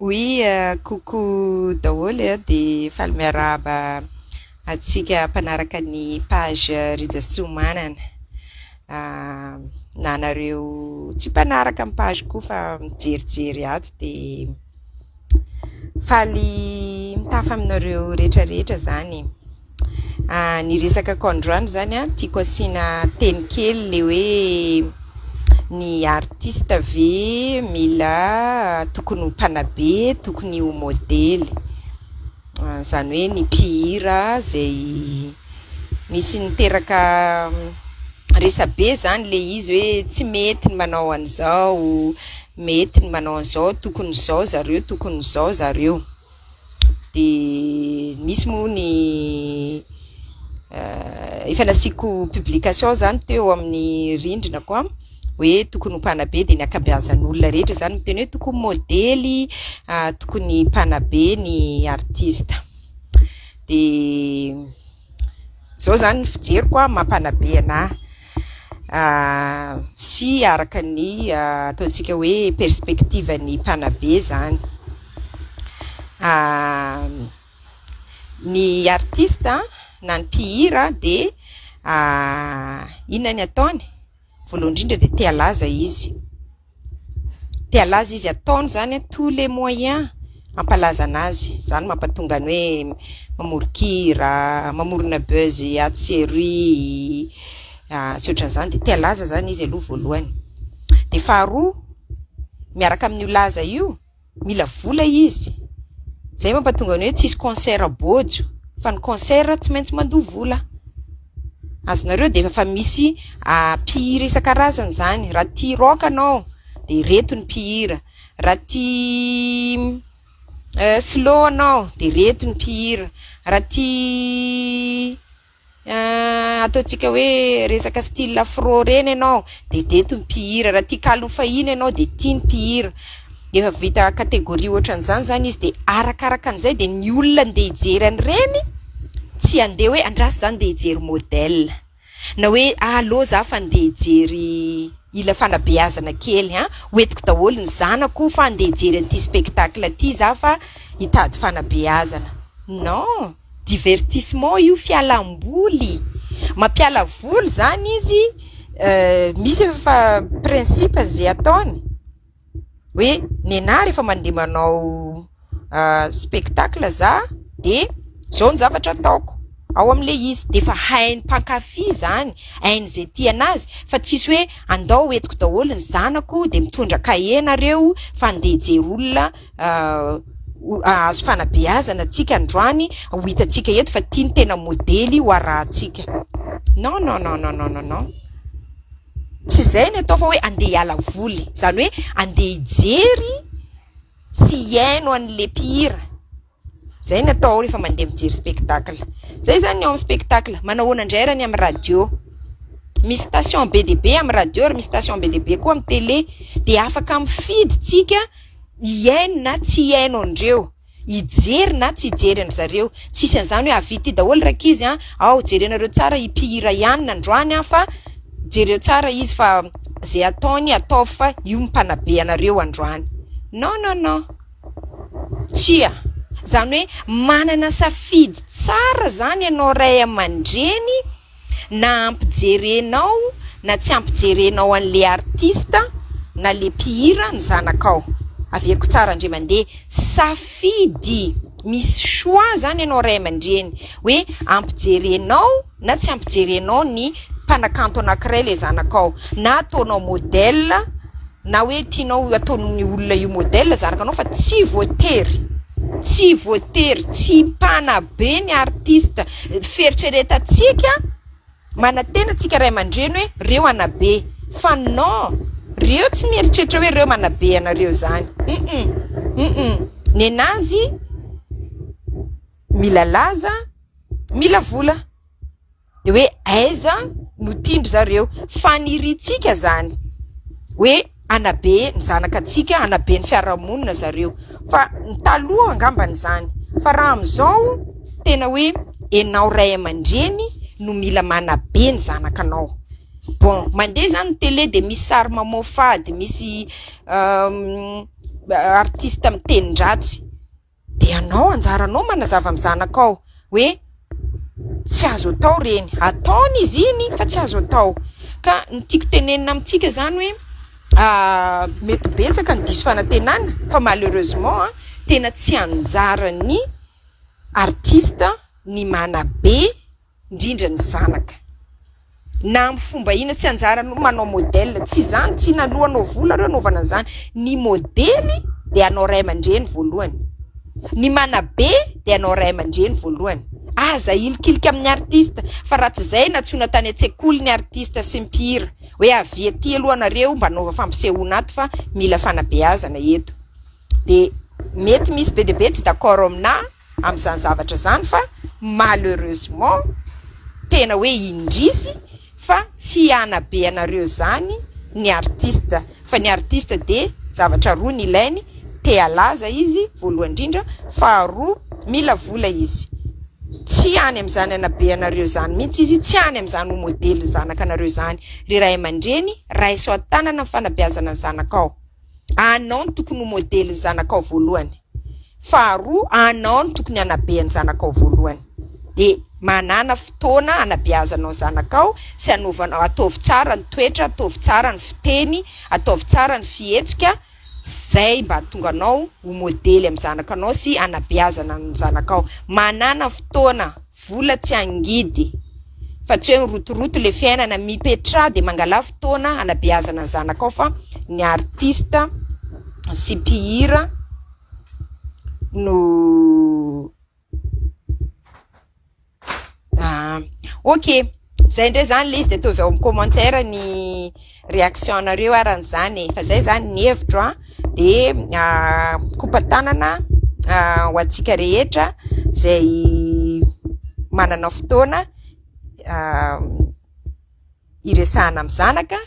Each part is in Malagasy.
Oui, coucou daholo dia faly miarahaba antsika mpanaraka ny page Rijasoa Manana. Na nareo tsy mpanaraka amin'ny page koa fa mijerijery ato dia faly mitafa aminareo rehetrarehetra zany. Ny resaka androany zany tiako asiana teny kely le hoe ny artiste ve mila tokony ho mpanabe, tokony ho modely. Zany hoe ny mpihira zay misy niteraka resabe zany le izy hoe tsy mety ny manao an'izao, mety ny manao an'izao, tokony zao zareo, tokony zao zareo. De misy moa ny efa nasiko publication zany teo amin'ny rindrinako hoe tokony ho mpanabe dia ny akabeazan'olona rehetra zany miteny hoe tokony modely, tokony mpanabe ny artista. Dia zao zany ny fijeriko mampanabe anahy, sy araka ny ataontsika hoe perspective ny mpanabe zany. Ny artista na ny mpihira dia inona ny ataony? Voalohany indrindra dia tea laza izy. Tea laza izy ataony zany tous les moyens hampalaza anazy. Zany mampatonga ny hoe mamorikira, mamorona buzz ato série, sy ohatran'izany dia tea laza zany izy aloha voalohany. Dia faharoa, miaraka amin'io laza io, mila vola izy. Zay mampatonga ny hoe tsisy concert bojo, fa ny concert tsy maintsy mandoha vola. Azonareo dia efa misy mpihira isan-karazany zany. Raha tia rock anao dia reto ny mpihira, raha tia slow anao dia reto ny mpihira, raha tia ataontsika hoe resaka style afro reny anao dia reto ny mpihira, raha tia kalofahiny anao dia tia ny mpihira. Efa vita kategoria ohatran'izany zany izy dia arakaraka an'izay dia ny olona andeha hijery an'ireny tsy andeha hoe andraso zany andeha hijery modèle, na hoe allo za fa andeha hijery ila fanabeazana kely, hoentiko daholo ny zanako fa andeha hijery an'ity spectacle aty za fa hitady fanabeazana. Non, divertissement io, fialam-boly, mampiala voly zany izy. Misy efa principe zay ataony hoe nenahy rehefa mandeha manao spectacle za dia zao ny zavatra ataoko ao amin'le izy, dia efa hainy mpankafy zany, hainy zay tia anazy, fa tsisy hoe andao hoentiko daholo ny zanako dia mitondra kahie nareo fa andeha hijery olona azo fanabeazana antsika androany, ho hitantsika eto fa tia ny tena modely ho arahantsika. Non non non non non non non, tsy zay ny atao fa hoe andeha hiala voly, zany hoe andeha hijery sy hiaino an'le mpihira. Zay ny atao rehefa mandeha mijery spectacle. Zay zany ao amin'ny spectacle. Manao indray raha ny amin'ny radio, misy station be dia be amin'ny radio ary misy station be dia be koa amin'ny télé, dia afaka mifidy tsika hiaino na tsy hiaino andreo, hijery na tsy hijery an' zareo. Tsisy an'izany hoe avity daholo raika izy ao jerenareo tsara ipihira ihany androany fa jereo tsara izy fa zay ataony atao fa io mpanabe anareo androany. Non non non, tsia. Zany hoe manana safidy tsara zany ianao ray aman-dreny, na ampijerenao na tsy ampijerenao an'le artista na le mpihira ny zanakao. Averiko tsara andre mandeha, safidy, misy choix zany ianao ray aman-dreny hoe ampijerenao na tsy ampijerenao ny mpanakanto anankiray le zanakao, na ataonao modèle na hoe tianao ataon'ny olona io modèle zanakanao, fa tsy voatery, tsy voatery, tsy mpanabe ny artiste. Fieritreretantsika manantena tsika ray aman-dreny hoe reo anabe, fa non, reo tsy mieritreritra hoe reo manabe anareo zany. Nenazy mila laza, mila vola, dia hoe aiza no tindry zareo, faniritsika zany hoe anabe ny zanakatsika, anabe ny fiarahamonina zareo. Fa ny taloha angambany zany, fa raha amin'izao tena hoe enao ray aman-dreny no mila manabe ny zanakanao. Bon, mandeha zany télé dia misy sary mamoafady, misy artista mitendry-dratsy, de anao anjaranao manazava amin'ny zanakao hoe tsy azo atao reny, ataony izy iny fa tsy azo atao. Ka ny tiako tenenina amintsika zany hoe mety betsaka ny diso fanantenana fa malheureusement tena tsy anjaran'ny artista ny manabe indrindra ny zanaka. Na amin'ny fomba ina tsy anjarany manao modèle, tsy zany, tsy nalohanao vola reo anaovana an'izany. Ny modely de anao ray aman-dreny voalohany, ny manabe de anao ray aman-dreny voalohany. Aza ilikilika amin'ny artista, fa raha tsy zay natsoina tany an-tsekoly ny artista sy mpihira hoe avy aty aloha anareo mba anaova fampisehoana ato fa mila fanabeazana eto. De mety misy be de be tsy d'accord aminahy amin'izany zavatra zany, fa malheureusement tena hoe indrisy fa tsy anabe anareo zany ny artista, fa ny artista de zavatra roa ny ilainy: te alaza izy voalohany indrindra, faharoa mila vola izy. Tsy any amin'izany anabe anareo zany mihitsy izy, tsy any amin'izany ho modely zanaka anareo zany. Ry ray aman-dreny raiso an-tanana ny fanabeazana ny zanakao. Anao no tokony ho modely zanakao voalohany, faharoa anao no tokony hanabe ny zanakao voalohany. De manana fotoana hanabeazanao zanakao sy anaovanao, ataovy tsara ny toetra, ataovy tsara ny fiteny, ataovy tsara ny fihetsika, zay mba tonga anao ho modely amin'ny zanakanao sy hanabeazana ny zanakao. Manana fotoana, vola tsy angidy, fa tsy hoe mirotoroto le fiainana mipetra de mangala fotoana hanabeazana ny zanakao. Fa ny artista sy mpihira no ok, zay ndray zany le izy, de ataovy ao amin'ny commentaire ny réaction anareo aran'izany. Fa zay zany ny hevitro de kopatanana ho antsika rehetra zay manana fotoana iresahana amin'ny zanaka,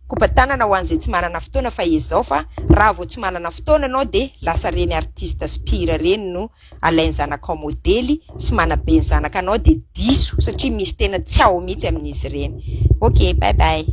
kopatanana ho an'izay tsy manana fotoana fa izao. Fa raha vao tsy manana fotoana anao de lasa reny artista sy mpihira reny no alainy zanakao modely sy manabe ny zanakanao, de diso satria misy tena tsy ao mihitsy amin'izy reny. Ok, bye bye.